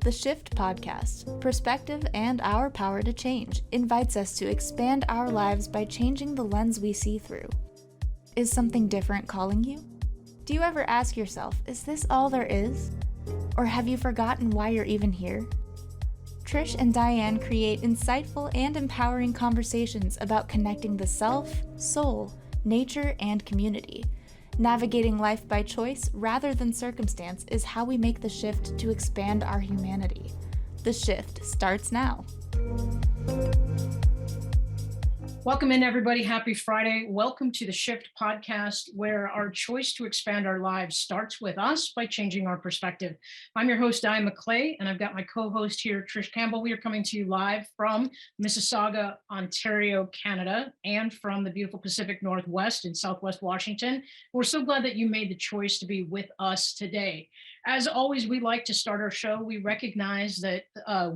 The Shift podcast, perspective and our power to change, invites us to expand our lives by changing the lens we see through. Is something different calling you? Do you ever ask yourself, is this all there is? Or have you forgotten why you're even here? Trish and Diane create insightful and empowering conversations about connecting the self, soul, nature, and community. Navigating life by choice rather than circumstance is how we make the shift to expand our humanity. The shift starts now. Welcome in, everybody. Happy Friday. Welcome to the Shift podcast, where our choice to expand our lives starts with us by changing our perspective. I'm your host, Diane McClay, and I've got my co-host here, Trish Campbell. We are coming to you live from Mississauga, Ontario, Canada, and from the beautiful Pacific Northwest in Southwest Washington. We're so glad that you made the choice to be with us today. As always, we like to start our show. We recognize that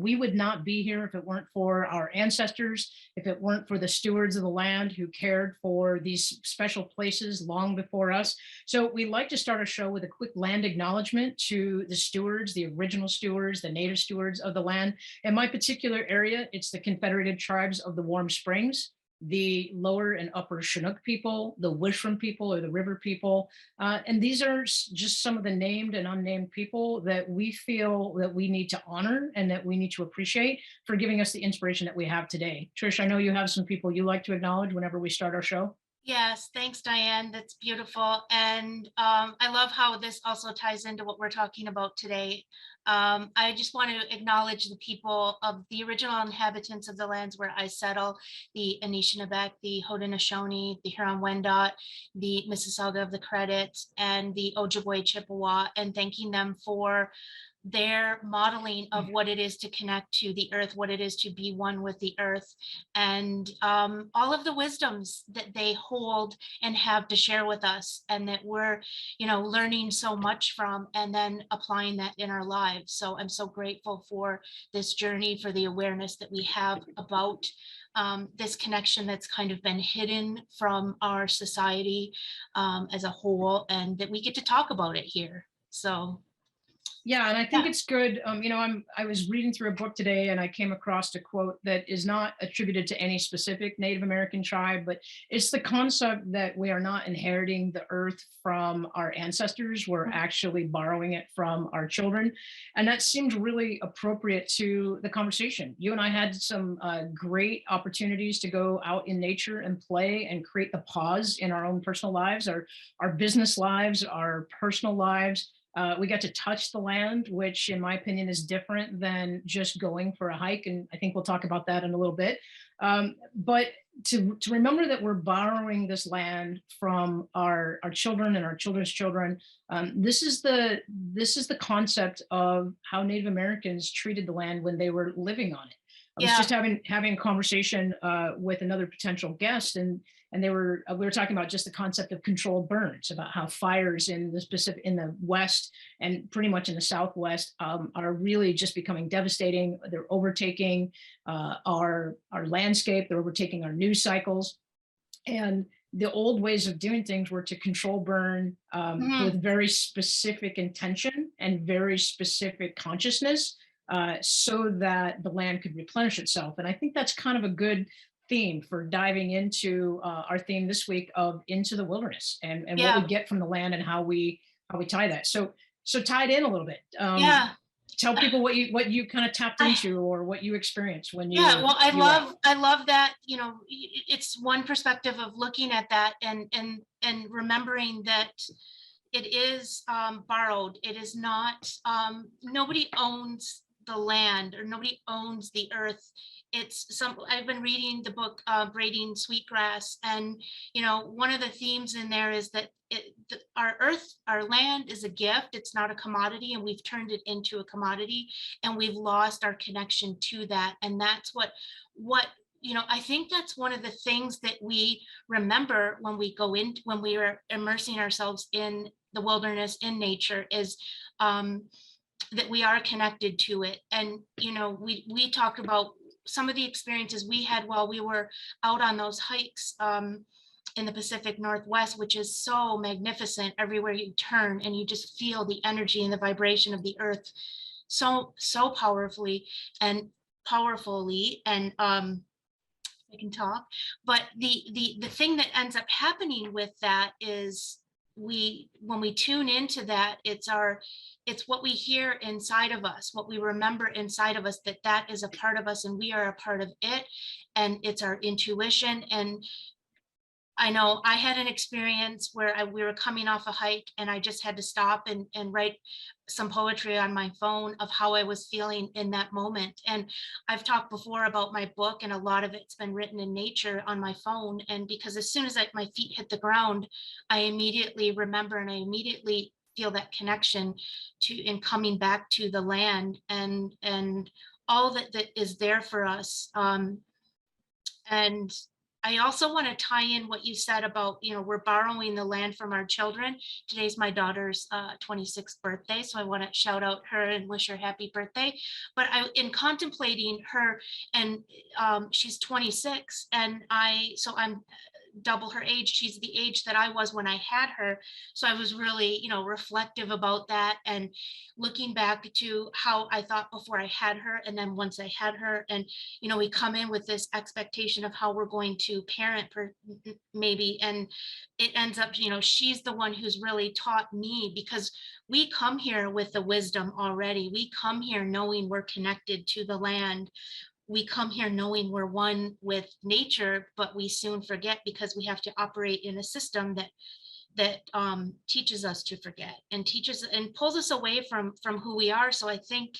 we would not be here if it weren't for our ancestors, if it weren't for the stewards of the land who cared for these special places long before us. So we like to start our show with a quick land acknowledgement to the stewards, the original stewards, the native stewards of the land. In my particular area, it's the Confederated Tribes of the Warm Springs, the lower and upper Chinook people, the Wishram people or the river people. And these are just some of the named and unnamed people that we feel that we need to honor and that we need to appreciate for giving us the inspiration that we have today. Trish, I know you have some people you like to acknowledge whenever we start our show. Yes, thanks, Diane. That's beautiful. And I love how this also ties into what we're talking about today. I just want to acknowledge the people of the original inhabitants of the lands where I settle, the Anishinaabe, the Haudenosaunee, the Huron-Wendat, the Mississauga of the Credits, and the Ojibwe Chippewa, and thanking them for their modeling of what it is to connect to the earth, what it is to be one with the earth, and all of the wisdoms that they hold and have to share with us, and that we're, learning so much from, and then applying that in our lives. So I'm so grateful for this journey, for the awareness that we have about this connection that's kind of been hidden from our society as a whole, and that we get to talk about it here. So yeah, and I think it's good. I was reading through a book today and I came across a quote that is not attributed to any specific Native American tribe, but it's the concept that we are not inheriting the earth from our ancestors. We're actually borrowing it from our children. And that seemed really appropriate to the conversation. You and I had some great opportunities to go out in nature and play and create the pause in our own personal lives, our business lives, our personal lives. We got to touch the land, which in my opinion is different than just going for a hike. And I think we'll talk about that in a little bit. But to remember that we're borrowing this land from our children and our children's children. This is the concept of how Native Americans treated the land when they were living on it. I was just having a conversation with another potential guest, and we were talking about just the concept of controlled burns, about how fires in the West and pretty much in the Southwest are really just becoming devastating. They're overtaking our landscape. They're overtaking our news cycles. And the old ways of doing things were to control burn with very specific intention and very specific consciousness, so that the land could replenish itself. And I think that's kind of a good theme for diving into our theme this week of Into the Wilderness and what we get from the land and how we tie that. So tie it in a little bit. Tell people what you kind of tapped into or what you experienced when you. Yeah, well, I love that. It's one perspective of looking at that and remembering that it is borrowed. It is not. Nobody owns the land, or nobody owns the earth. I've been reading the book Braiding Sweetgrass, and one of the themes in there is that our earth, our land is a gift. It's not a commodity, and we've turned it into a commodity, and we've lost our connection to that. And that's what I think that's one of the things that we remember when we are immersing ourselves in the wilderness, in nature, is that we are connected to it. And we talked about some of the experiences we had while we were out on those hikes in the Pacific Northwest, which is so magnificent everywhere you turn, and you just feel the energy and the vibration of the earth so powerfully, and I can talk. But the thing that ends up happening with that is, when we tune into that, it's what we hear inside of us, what we remember inside of us, that is a part of us and we are a part of it, and it's our intuition. And I know I had an experience where we were coming off a hike, and I just had to stop and write some poetry on my phone of how I was feeling in that moment. And I've talked before about my book, and a lot of it's been written in nature on my phone. And because as soon as my feet hit the ground, I immediately remember, and I immediately feel that connection to in coming back to the land, and all that is there for us. And I also want to tie in what you said about, we're borrowing the land from our children. Today's my daughter's 26th birthday, so I want to shout out her and wish her happy birthday. But in contemplating her, and she's 26, and I'm double her age. She's the age that I was when I had her. So I was really, reflective about that, and looking back to how I thought before I had her, and then once I had her. And, we come in with this expectation of how we're going to parent maybe, and it ends up, she's the one who's really taught me, because we come here with the wisdom already. We come here knowing we're connected to the land. We come here knowing we're one with nature, but we soon forget, because we have to operate in a system that teaches us to forget, and teaches and pulls us away from who we are. So I think,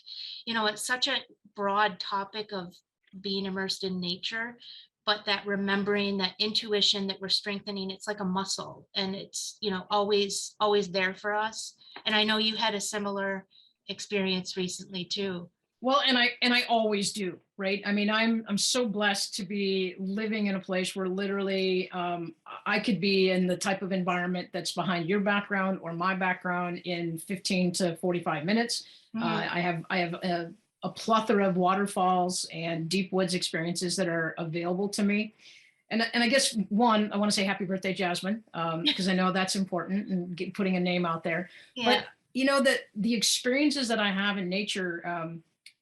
it's such a broad topic of being immersed in nature, but that remembering, that intuition that we're strengthening, it's like a muscle, and it's, always there for us. And I know you had a similar experience recently too. Well, and I always do, right? I mean, I'm so blessed to be living in a place where literally I could be in the type of environment that's behind your background or my background in 15 to 45 minutes. Mhm. I have a plethora of waterfalls and deep woods experiences that are available to me. And I guess one, I want to say happy birthday, Jasmine, because I know that's important, and putting a name out there. Yeah. But that the experiences that I have in nature,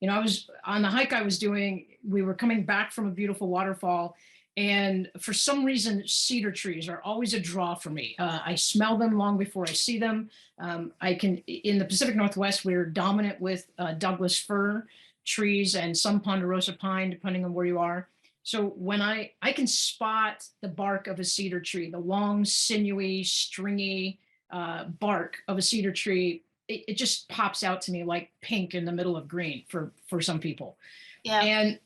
I was on the hike I was doing, we were coming back from a beautiful waterfall, and for some reason, cedar trees are always a draw for me. I smell them long before I see them. In the Pacific Northwest, we're dominant with Douglas fir trees and some ponderosa pine, depending on where you are. So when I can spot the bark of a cedar tree, the long, sinewy, stringy bark of a cedar tree, it just pops out to me like pink in the middle of green for some people. Yeah.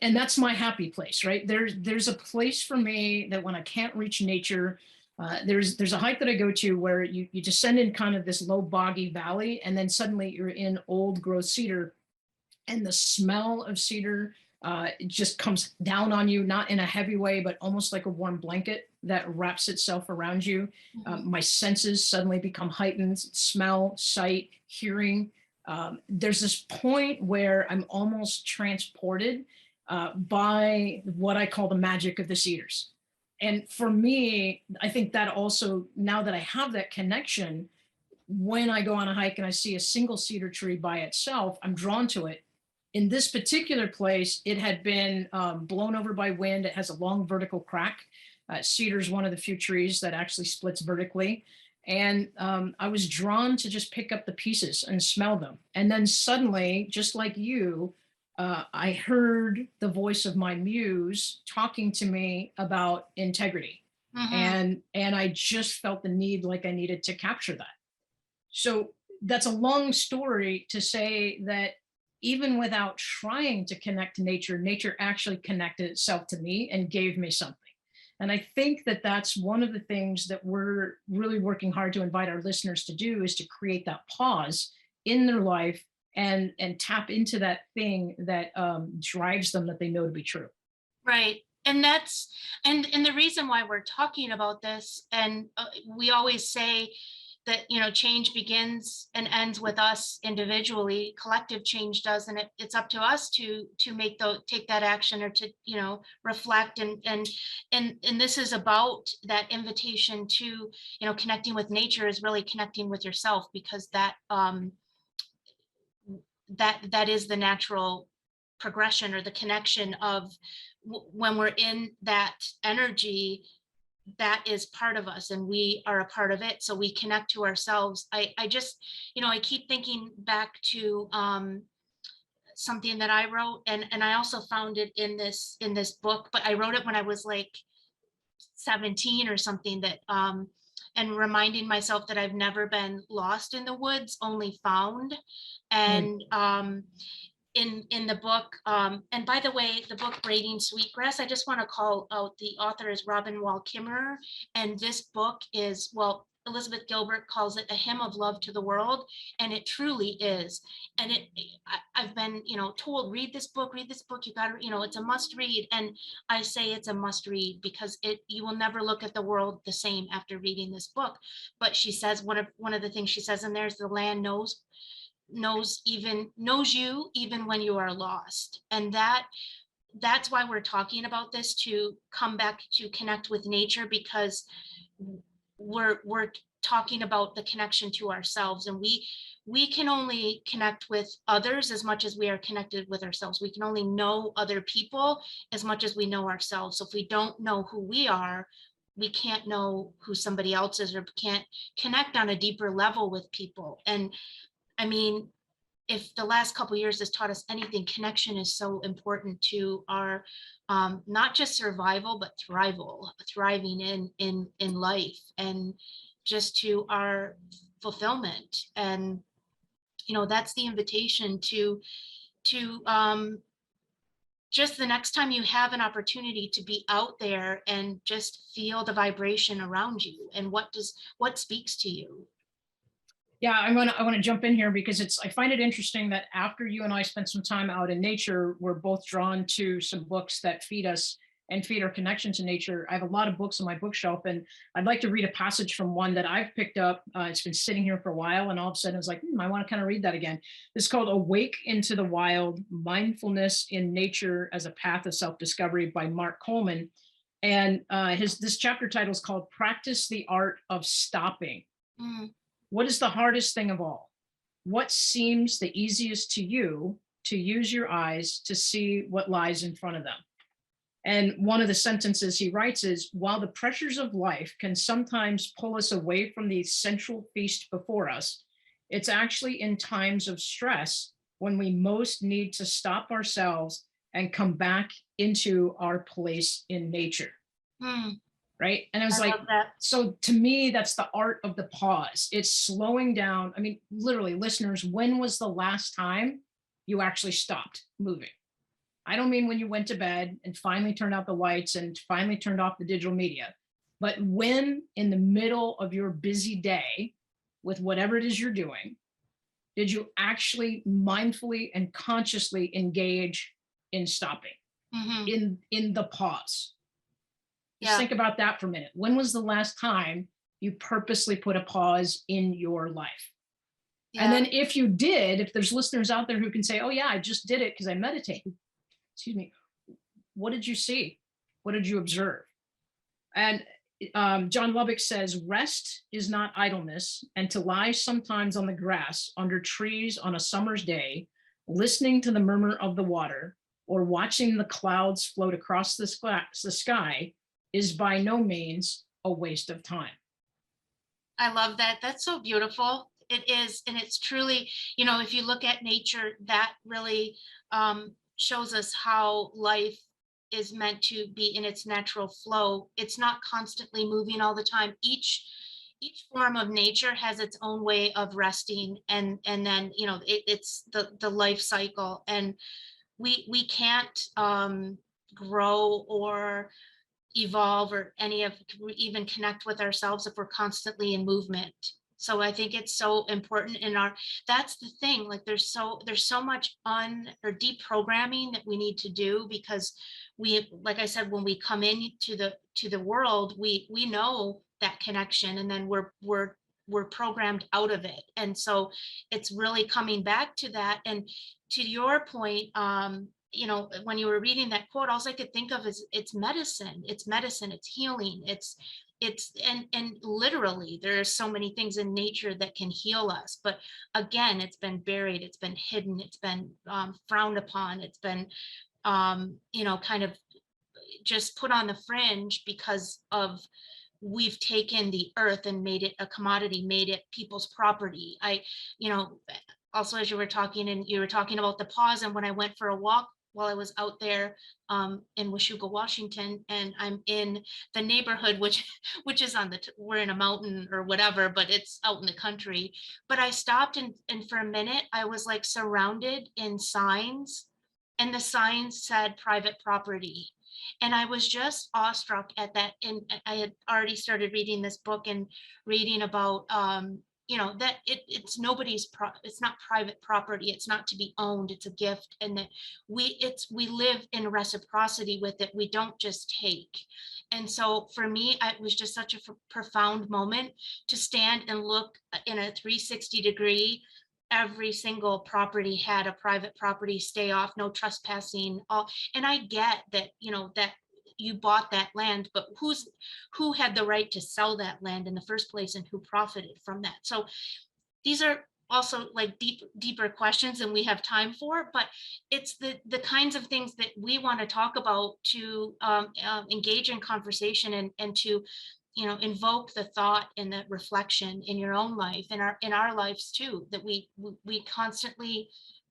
And that's my happy place, right? There's a place for me that when I can't reach nature, there's a hike that I go to where you descend in kind of this low boggy valley, and then suddenly you're in old growth cedar, and the smell of cedar it just comes down on you, not in a heavy way, but almost like a warm blanket that wraps itself around you. My senses suddenly become heightened: smell, sight, hearing. There's this point where I'm almost transported by what I call the magic of the cedars. And for me, I think that also, now that I have that connection, when I go on a hike and I see a single cedar tree by itself, I'm drawn to it. In this particular place, it had been blown over by wind. It has a long vertical crack. Cedar is one of the few trees that actually splits vertically. And I was drawn to just pick up the pieces and smell them. And then suddenly, just like you, I heard the voice of my muse talking to me about integrity. Mhm. And I just felt the need, like I needed to capture that. So that's a long story to say that even without trying to connect to nature, nature actually connected itself to me and gave me something. And I think that that's one of the things that we're really working hard to invite our listeners to do, is to create that pause in their life and tap into that thing that drives them, that they know to be true. Right. And and the reason why we're talking about this, and we always say that, change begins and ends with us individually. Collective change does, and it's up to us to take that action, or to, reflect. And this is about that invitation to, connecting with nature is really connecting with yourself, because that that is the natural progression or the connection of when we're in that energy, that is part of us and we are a part of it, so we connect to ourselves. I just, I keep thinking back to something that I wrote, and I also found it in this book, but I wrote it when I was like 17 or something, that and reminding myself that I've never been lost in the woods, only found. And in the book, and by the way, the book Braiding Sweetgrass, I just want to call out the author is Robin Wall Kimmerer, and this book is, well, Elizabeth Gilbert calls it a hymn of love to the world, and it truly is. And I've been, told, read this book, you got to, it's a must read. And I say it's a must read because you will never look at the world the same after reading this book. But she says, one of the things she says in there is the land knows you even when you are lost. And that's why we're talking about this, to come back to connect with nature, because we're talking about the connection to ourselves, and we can only connect with others as much as we are connected with ourselves. We can only know other people as much as we know ourselves. So if we don't know who we are, we can't know who somebody else is, or can't connect on a deeper level with people. And I mean, if the last couple of years has taught us anything, connection is so important to our not just survival, but thriving in life, and just to our fulfillment. And that's the invitation to just the next time you have an opportunity to be out there and just feel the vibration around you, and what speaks to you. Yeah, I want to jump in here because I find it interesting that after you and I spent some time out in nature, we're both drawn to some books that feed us and feed our connection to nature. I have a lot of books on my bookshelf, and I'd like to read a passage from one that I've picked up. It's been sitting here for a while, and all of a sudden it's like, I want to kind of read that again. It's called "Awake into the Wild: Mindfulness in Nature as a Path of Self-Discovery" by Mark Coleman. And this chapter title is called "Practice the Art of Stopping." Mm. What is the hardest thing of all? What seems the easiest to you to use your eyes to see what lies in front of them? And one of the sentences he writes is, while the pressures of life can sometimes pull us away from the essential feast before us, it's actually in times of stress when we most need to stop ourselves and come back into our place in nature. Mm. Right. And I was like, that. So to me, that's the art of the pause. It's slowing down. I mean, literally, listeners, when was the last time you actually stopped moving? I don't mean when you went to bed and finally turned out the lights and finally turned off the digital media, but when in the middle of your busy day with whatever it is you're doing, did you actually mindfully and consciously engage in stopping, in the pause? Just think about that for a minute. When was the last time you purposely put a pause in your life? Yeah. And then if you did, if there's listeners out there who can say, oh yeah, I just did it because I meditated. Excuse me. What did you see? What did you observe? And John Lubbock says, rest is not idleness, and to lie sometimes on the grass under trees on a summer's day, listening to the murmur of the water or watching the clouds float across the sky is by no means a waste of time. I love that. That's so beautiful. It is. And it's truly, if you look at nature, that really shows us how life is meant to be in its natural flow. It's not constantly moving all the time. Each form of nature has its own way of resting. And then, it's the life cycle. And we can't grow or evolve or even connect with ourselves if we're constantly in movement. So I think it's so important that's the thing, like there's so much deprogramming that we need to do, because like I said, when we come into the world, we know that connection, and then we're programmed out of it. And so it's really coming back to that. And to your point, when you were reading that quote, all I could think of is it's medicine, it's healing, it's and literally there are so many things in nature that can heal us, but again, it's been buried, it's been hidden, it's been frowned upon, it's been kind of just put on the fringe because of we've taken the earth and made it a commodity, made it people's property. You know, Also, as you were talking, and you were talking about the pause, and when I went for a walk while I was out there in Washougal, Washington, and I'm in the neighborhood, which is we're in a mountain or whatever, but it's out in the country. But I stopped, and for a minute, I was like surrounded in signs, and the signs said private property. And I was just awestruck at that. And I had already started reading this book and reading about that it's it's not private property, it's not to be owned, it's a gift, and that we live in reciprocity with it, we don't just take. And so for me, it was just such a profound moment to stand and look in a 360-degree. Every single property had a private property, stay off, no trespassing, all. And I get that, that you bought that land, but who had the right to sell that land in the first place, and who profited from that? So these are also like deeper questions than we have time for, but it's the kinds of things that we want to talk about to engage in conversation, and to invoke the thought and the reflection in your own life, in our lives too, that we constantly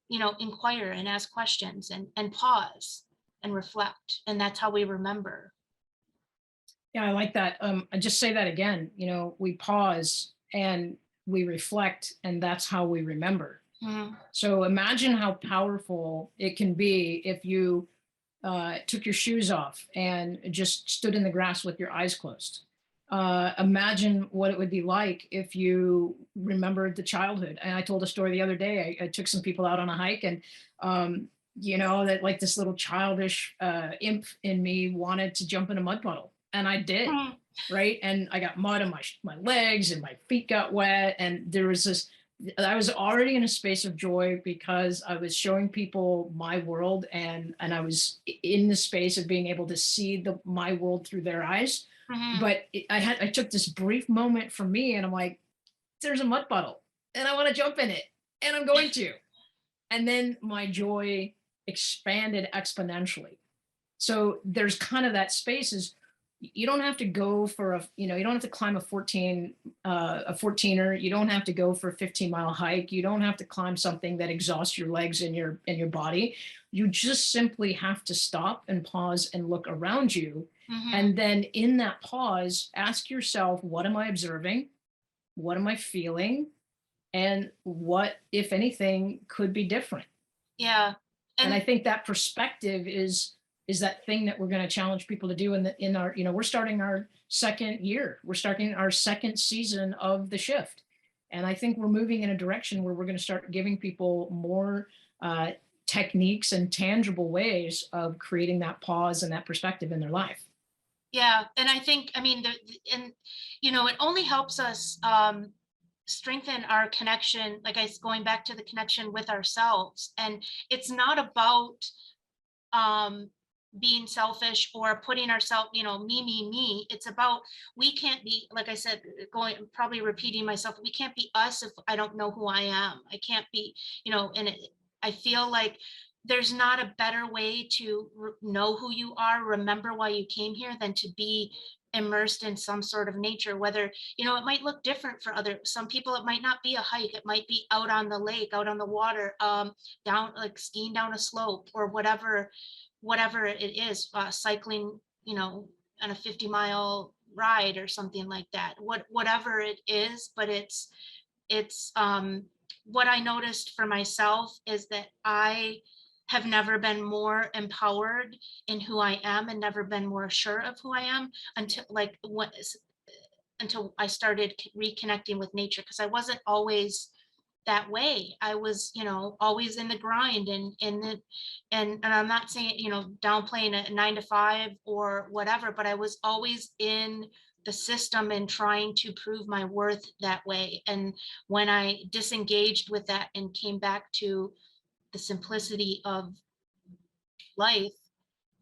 inquire and ask questions, and pause and reflect, and that's how we remember. Yeah, I like that. I just say that again, we pause and we reflect, and that's how we remember. Mhm. So imagine how powerful it can be if you took your shoes off and just stood in the grass with your eyes closed. Imagine what it would be like if you remembered the childhood. And I told a story the other day. I took some people out on a hike, and that like this little childish imp in me wanted to jump in a mud puddle, and I did. Mhm. Right, and I got mud on my legs, and my feet got wet, and there was this. I was already in a space of joy because I was showing people my world, and I was in the space of being able to see my world through their eyes. Mhm. But I took this brief moment for me, and I'm like, there's a mud puddle, and I want to jump in it, and I'm going to. And then my joy expanded exponentially. So there's kind of that space is, you don't have to go for you don't have to climb a 14er. You don't have to go for a 15-mile hike. You don't have to climb something that exhausts your legs and your body. You just simply have to stop and pause and look around you. Mhm. And then in that pause, ask yourself, what am I observing? What am I feeling? And what, if anything, could be different? Yeah. And I And think that perspective is that thing that we're going to challenge people to do in our, we're starting our second year, we're starting our second season of the shift. And I think we're moving in a direction where we're going to start giving people more techniques and tangible ways of creating that pause and that perspective in their life. yeah, and I think, I mean, and it only helps us strengthen our connection, like going back to the connection with ourselves. And it's not about um being selfish or putting ourselves, me. It's about, we can't be, like I said, probably repeating myself, we can't be us if I don't know who I am. I can't be, I feel like there's not a better way to know who you are, remember why you came here, than to be immersed in some sort of nature. Whether, it might look different for some people, it might not be a hike, it might be out on the lake, out on the water, down, like skiing down a slope, or whatever it is, cycling, on a 50-mile ride or something like that. Whatever it is, but it's what I noticed for myself is that I have never been more empowered in who I am, and never been more sure of who I am, until I started reconnecting with nature, because I wasn't always that way. I was, always in the grind, and I'm not saying, downplaying a 9 to 5 or whatever, but I was always in the system and trying to prove my worth that way. And when I disengaged with that and came back to the simplicity of life,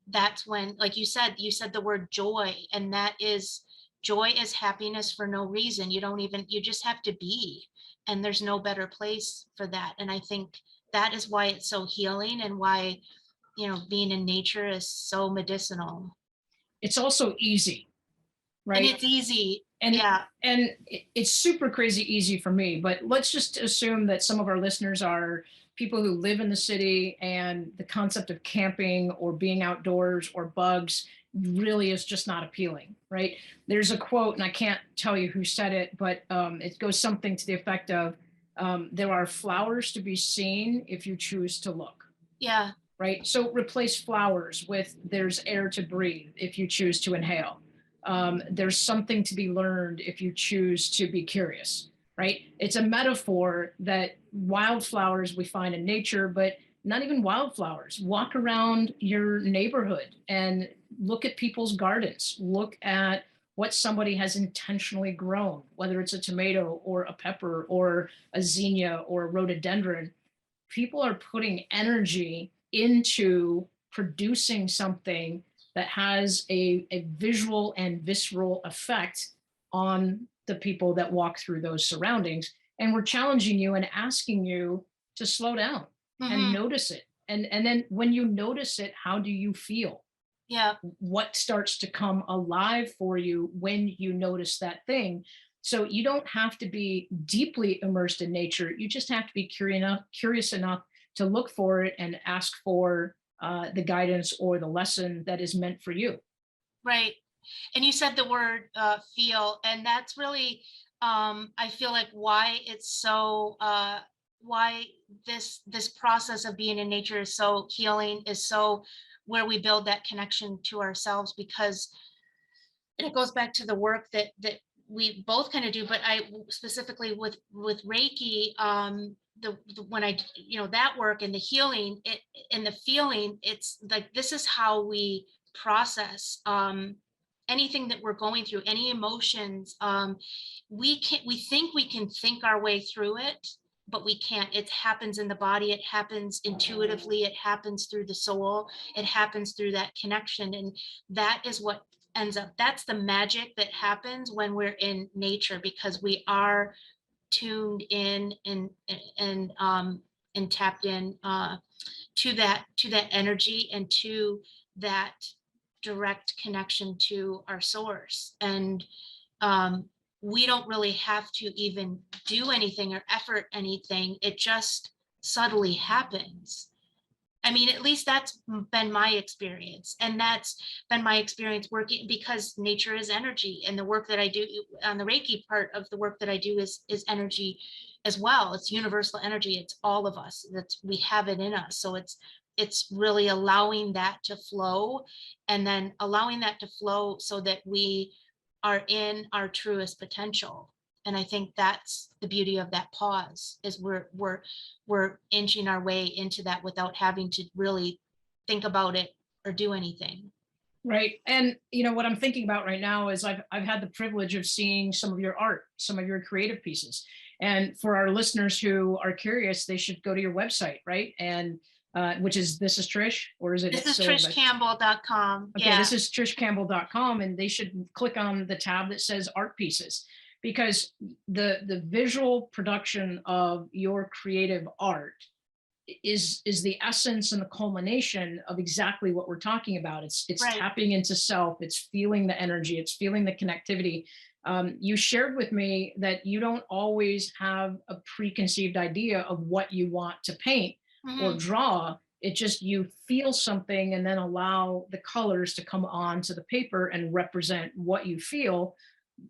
that's when, like you said the word joy, and that is joy is happiness for no reason. You just have to be, and there's no better place for that. And I think that is why it's so healing, and why, being in nature is so medicinal. It's also easy, And right? it's easy. And Yeah. it's super crazy easy for me, but let's just assume that some of our listeners are people who live in the city, and the concept of camping or being outdoors or bugs really is just not appealing, right? There's a quote, and I can't tell you who said it, but it goes something to the effect of, there are flowers to be seen if you choose to look. Yeah. Right? So replace flowers with there's air to breathe if you choose to inhale. There's something to be learned if you choose to be curious, right? It's a metaphor that wildflowers we find in nature, but not even wildflowers. Walk around your neighborhood and look at people's gardens. Look at what somebody has intentionally grown, whether it's a tomato or a pepper or a zinnia or a rhododendron. People are putting energy into producing something that has a visual and visceral effect on the people that walk through those surroundings. And we're challenging you and asking you to slow down and notice it. And then when you notice it, how do you feel? Yeah. What starts to come alive for you when you notice that thing? So you don't have to be deeply immersed in nature. You just have to be curious enough to look for it and ask for the guidance or the lesson that is meant for you. Right. And you said the word feel, and that's really, I feel like why it's so, why this process of being in nature is so healing, is so where we build that connection to ourselves, because, and it goes back to the work that we both kind of do, but I specifically with Reiki, when I, that work and the healing, it and the feeling, it's like, this is how we process anything that we're going through, any emotions. We think we can think our way through it, but we can't. It happens in the body, it happens intuitively, it happens through the soul, it happens through that connection. And that is what ends up, that's the magic that happens when we're in nature, because we are tuned in and tapped in to that energy, and to that direct connection to our source. And we don't really have to even do anything or effort anything, it just subtly happens. I mean, at least that's been my experience. And that's been my experience working, because nature is energy. And the work that I do on the Reiki part of the work that I do is energy as well. It's universal energy. It's all of us. We have it in us. So it's really allowing that to flow, and then allowing that to flow so that we are in our truest potential. And I think that's the beauty of that pause, is we're inching our way into that without having to really think about it or do anything. Right. And what I'm thinking about right now is I've had the privilege of seeing some of your art, some of your creative pieces. And for our listeners who are curious, they should go to your website, right? And which is, this is Trish, or is it? This is trishcampbell.com. Okay, yeah. This is trishcampbell.com, and they should click on the tab that says art pieces, because the visual production of your creative art is the essence and the culmination of exactly what we're talking about. It's right. Tapping into self, it's feeling the energy, it's feeling the connectivity. You shared with me that you don't always have a preconceived idea of what you want to paint or draw. It just, you feel something and then allow the colors to come onto the paper and represent what you feel.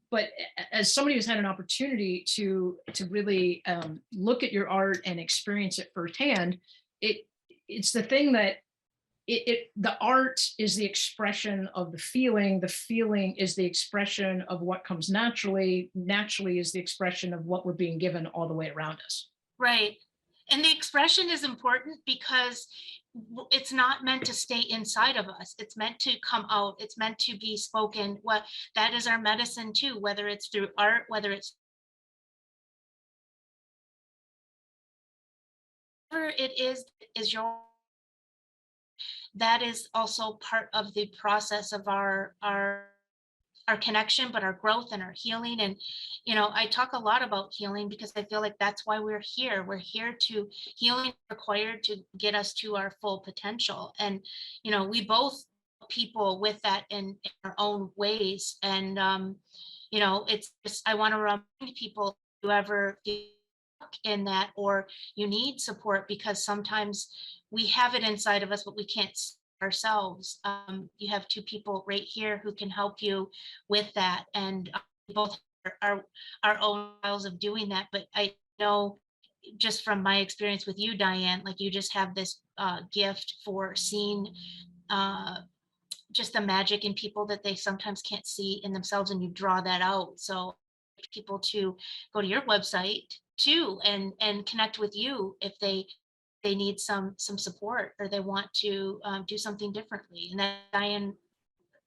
But as somebody who's had an opportunity to really look at your art and experience it firsthand, it's the thing that the art is the expression of the feeling is the expression of what comes naturally is the expression of what we're being given all the way around us. Right. And the expression is important, because it's not meant to stay inside of us. It's meant to come out. It's meant to be spoken. What that is our medicine too, whether it's through art, whether it's whatever it is your, that is also part of the process of our our connection, but our growth and our healing. And, you know, I talk a lot about healing because I feel like that's why we're here. We're here to healing required to get us to our full potential. And, you know, we both people with that in our own ways. And, you know, it's just, I want to remind people, whoever in that, or you need support, because sometimes we have it inside of us, but we can't see ourselves. You have two people right here who can help you with that. And we both have our own styles of doing that. But I know just from my experience with you, Diane, like you just have this gift for seeing just the magic in people that they sometimes can't see in themselves, and you draw that out. So people to go to your website too and connect with you if they need some support, or they want to do something differently. And then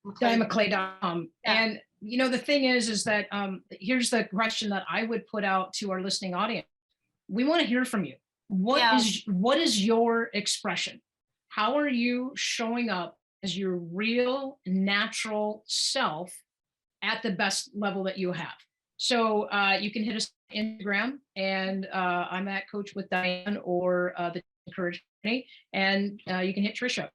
DianeMcClay.com. Yeah. And you know, the thing is that here's the question that I would put out to our listening audience. We want to hear from you. Yeah. What is your expression? How are you showing up as your real natural self at the best level that you have? So you can hit us on Instagram, and I'm at Coach with Diane, or the Encourage Me, and you can hit Trisha.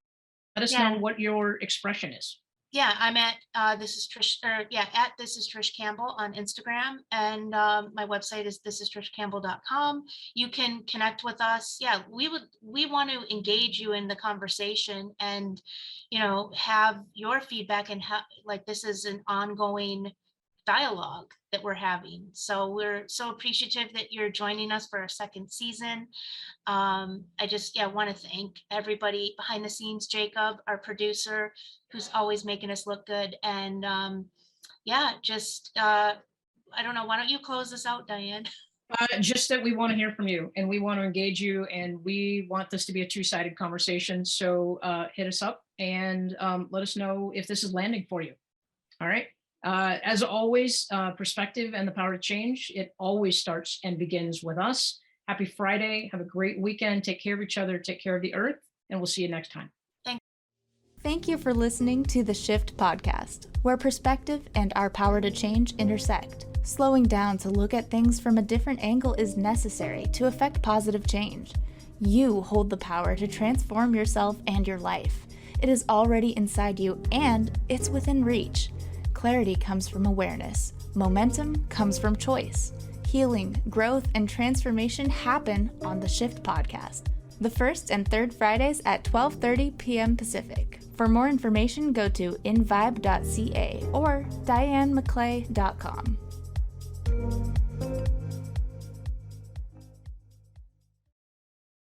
Let us know what your expression is. Yeah, I'm at this is Trish, or yeah, at this is Trish Campbell on Instagram, and my website is thisistrishcampbell.com. You can connect with us. Yeah, we want to engage you in the conversation, and you know, have your feedback, and like this is an ongoing dialogue that we're having. So we're so appreciative that you're joining us for our second season. I just want to thank everybody behind the scenes, Jacob, our producer, who's always making us look good. And just I don't know, why don't you close this out, Diane? Just that we want to hear from you, and we want to engage you, and we want this to be a two-sided conversation. So hit us up and let us know if this is landing for you. All right. As always, perspective and the power to change, it always starts and begins with us. Happy Friday. Have a great weekend. Take care of each other. Take care of the earth. And we'll see you next time. Thank you for listening to the Shift Podcast, where perspective and our power to change intersect. Slowing down to look at things from a different angle is necessary to effect positive change. You hold the power to transform yourself and your life. It is already inside you, and it's within reach. Clarity comes from awareness. Momentum comes from choice. Healing, growth, and transformation happen on the Shift Podcast. The first and third Fridays at 12:30 p.m. Pacific. For more information, go to invibe.ca or dianemcclay.com.